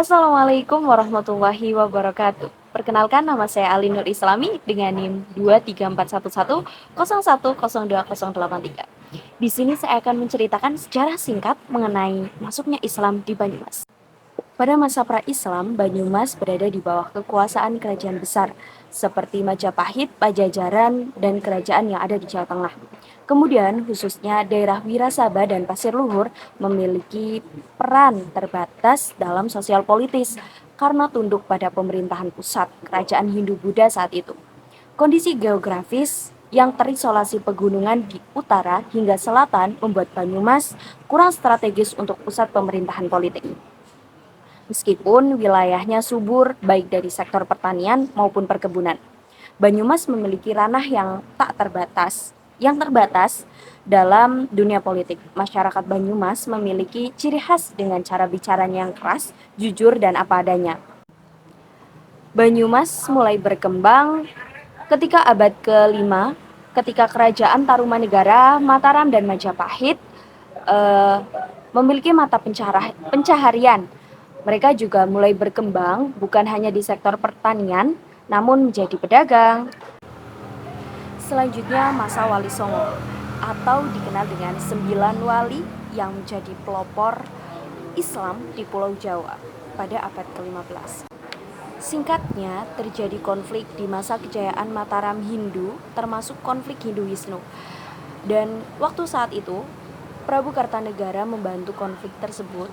Assalamualaikum warahmatullahi wabarakatuh. Perkenalkan, nama saya Ali Nur Islami dengan NIM 2341101028083. Di sini saya akan menceritakan sejarah singkat mengenai masuknya Islam di Banyumas. Pada masa pra-Islam, Banyumas berada di bawah kekuasaan kerajaan besar seperti Majapahit, Pajajaran, dan kerajaan yang ada di Jawa Tengah. Kemudian, khususnya daerah Wirasaba dan Pasir Luhur memiliki peran terbatas dalam sosial politis karena tunduk pada pemerintahan pusat kerajaan Hindu-Buddha saat itu. Kondisi geografis yang terisolasi pegunungan di utara hingga selatan membuat Banyumas kurang strategis untuk pusat pemerintahan politik. Meskipun wilayahnya subur baik dari sektor pertanian maupun perkebunan, Banyumas memiliki ranah yang terbatas dalam dunia politik. Masyarakat Banyumas memiliki ciri khas dengan cara bicaranya yang keras, jujur, dan apa adanya. Banyumas mulai berkembang ketika abad ke-5, ketika kerajaan Tarumanegara, Mataram, dan Majapahit memiliki mata pencaharian. Mereka juga mulai berkembang bukan hanya di sektor pertanian, namun menjadi pedagang. Selanjutnya masa Wali Songo atau dikenal dengan 9 wali yang menjadi pelopor Islam di Pulau Jawa pada abad ke-15. Singkatnya, terjadi konflik di masa kejayaan Mataram Hindu, termasuk konflik Hindu-Wisnu. Dan waktu saat itu, Prabu Kartanegara membantu konflik tersebut,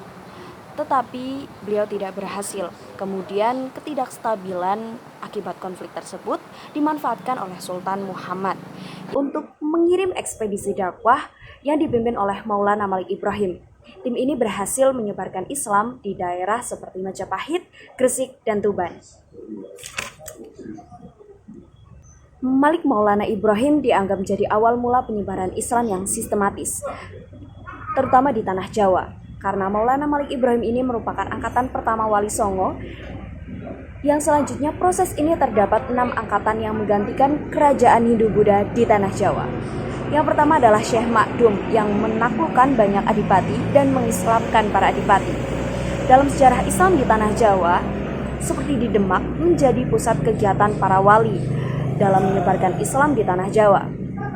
tetapi beliau tidak berhasil. Kemudian ketidakstabilan akibat konflik tersebut dimanfaatkan oleh Sultan Muhammad untuk mengirim ekspedisi dakwah yang dipimpin oleh Maulana Malik Ibrahim. Tim ini berhasil menyebarkan Islam di daerah seperti Majapahit, Gresik, dan Tuban. Malik Maulana Ibrahim dianggap menjadi awal mula penyebaran Islam yang sistematis, terutama di tanah Jawa. Karena Maulana Malik Ibrahim ini merupakan angkatan pertama Wali Songo, yang selanjutnya proses ini terdapat 6 angkatan yang menggantikan kerajaan Hindu-Buddha di tanah Jawa. Yang pertama adalah Syekh Makdum yang menaklukkan banyak adipati dan mengislamkan para adipati. Dalam sejarah Islam di tanah Jawa, seperti di Demak, menjadi pusat kegiatan para wali dalam menyebarkan Islam di tanah Jawa.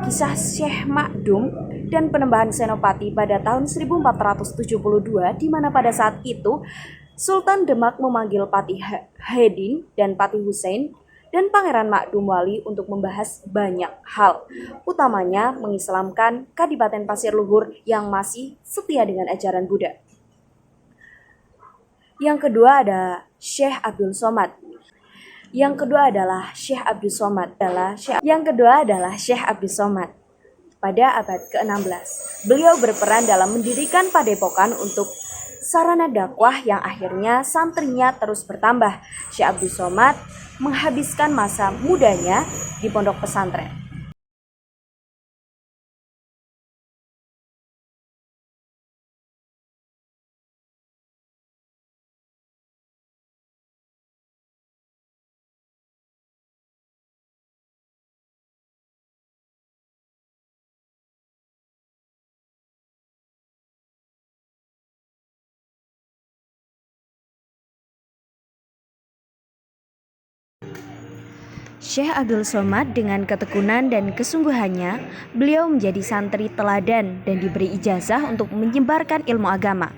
Kisah Syekh Makdum dan penembahan Senopati pada tahun 1472, di mana pada saat itu Sultan Demak memanggil Patih Hedin dan Patih Hussein dan Pangeran Makdum Wali untuk membahas banyak hal, utamanya mengislamkan Kadipaten Pasir Luhur yang masih setia dengan ajaran Buddha. Yang kedua adalah Syekh Abdul Somad. Pada abad ke-16, beliau berperan dalam mendirikan padepokan untuk sarana dakwah yang akhirnya santrinya terus bertambah. Syekh Abdul Somad menghabiskan masa mudanya di pondok pesantren. Syekh Abdul Somad dengan ketekunan dan kesungguhannya, beliau menjadi santri teladan dan diberi ijazah untuk menyebarkan ilmu agama.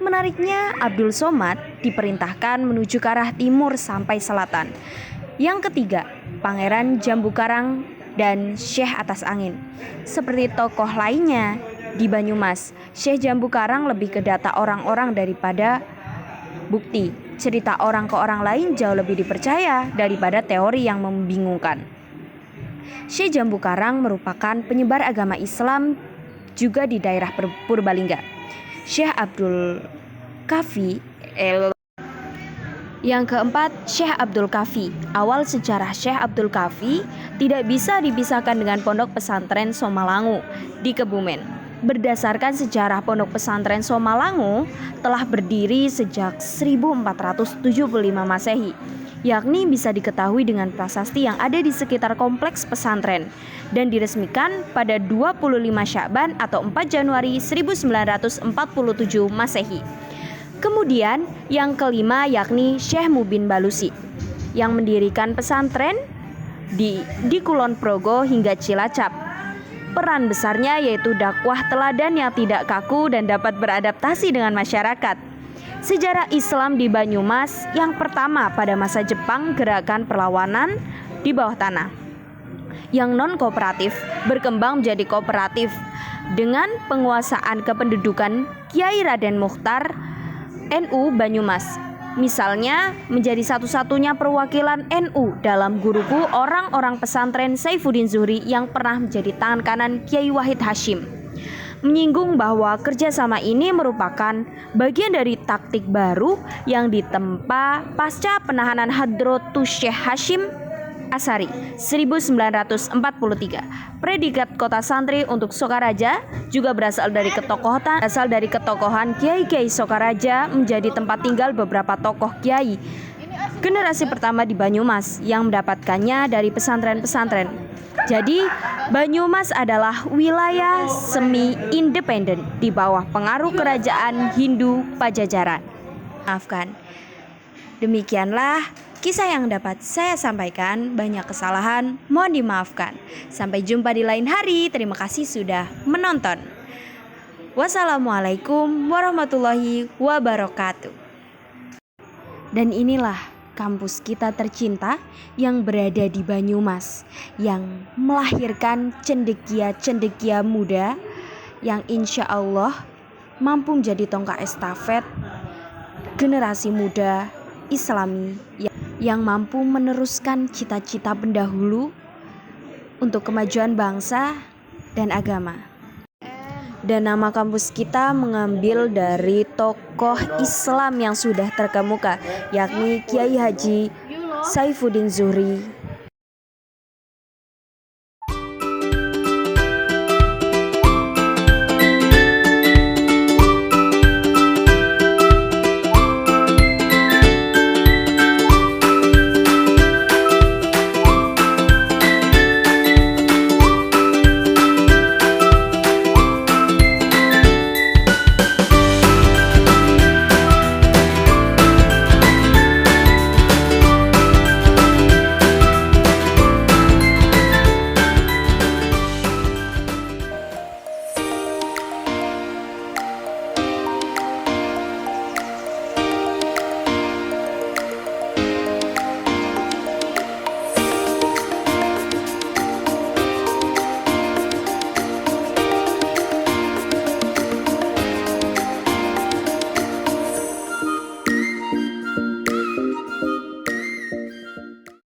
Menariknya, Abdul Somad diperintahkan menuju ke arah timur sampai selatan. Yang ketiga, Pangeran Jambu Karang dan Syekh Atas Angin. Seperti tokoh lainnya di Banyumas, Syekh Jambu Karang lebih ke data orang-orang daripada bukti. Cerita orang ke orang lain jauh lebih dipercaya daripada teori yang membingungkan. Syekh Jambu Karang merupakan penyebar agama Islam juga di daerah Purbalingga. Syekh Abdul Kafi. Yang keempat, Syekh Abdul Kafi. Awal sejarah Syekh Abdul Kafi tidak bisa dipisahkan dengan pondok pesantren Somalangu di Kebumen. Berdasarkan sejarah pondok pesantren Somalangu telah berdiri sejak 1475 Masehi, yakni bisa diketahui dengan prasasti yang ada di sekitar kompleks pesantren, dan diresmikan pada 25 Sya'ban atau 4 Januari 1947 Masehi. Kemudian yang kelima yakni Syekh Mubin Balusi yang mendirikan pesantren di Kulon Progo hingga Cilacap. Peran besarnya yaitu dakwah teladan yang tidak kaku dan dapat beradaptasi dengan masyarakat. Sejarah Islam di Banyumas yang pertama pada masa Jepang, gerakan perlawanan di bawah tanah yang non-kooperatif berkembang menjadi kooperatif dengan penguasaan kependudukan Kiai Raden Muchtar NU Banyumas. Misalnya menjadi satu-satunya perwakilan NU dalam guruku orang-orang pesantren Saifuddin Zuhri yang pernah menjadi tangan kanan Kiai Wahid Hashim. Menyinggung bahwa kerjasama ini merupakan bagian dari taktik baru yang ditempa pasca penahanan Hadratus Syekh Hashim Asari 1943. Predikat kota santri untuk Sokaraja juga berasal dari ketokohan Kiai-Kiai Sokaraja menjadi tempat tinggal beberapa tokoh kiai generasi pertama di Banyumas yang mendapatkannya dari pesantren-pesantren. Jadi Banyumas adalah wilayah semi-independen di bawah pengaruh kerajaan Hindu Pajajaran. Maafkan. Demikianlah kisah yang dapat saya sampaikan. Banyak kesalahan, mohon dimaafkan. Sampai jumpa di lain hari. Terima kasih sudah menonton. Wassalamualaikum warahmatullahi wabarakatuh. Dan inilah kampus kita tercinta yang berada di Banyumas, yang melahirkan cendekia-cendekia muda yang insya Allah mampu menjadi tongkat estafet generasi muda Islami yang mampu meneruskan cita-cita pendahulu untuk kemajuan bangsa dan agama. Dan nama kampus kita mengambil dari tokoh Islam yang sudah terkemuka, yakni Kiai Haji Saifuddin Zuhri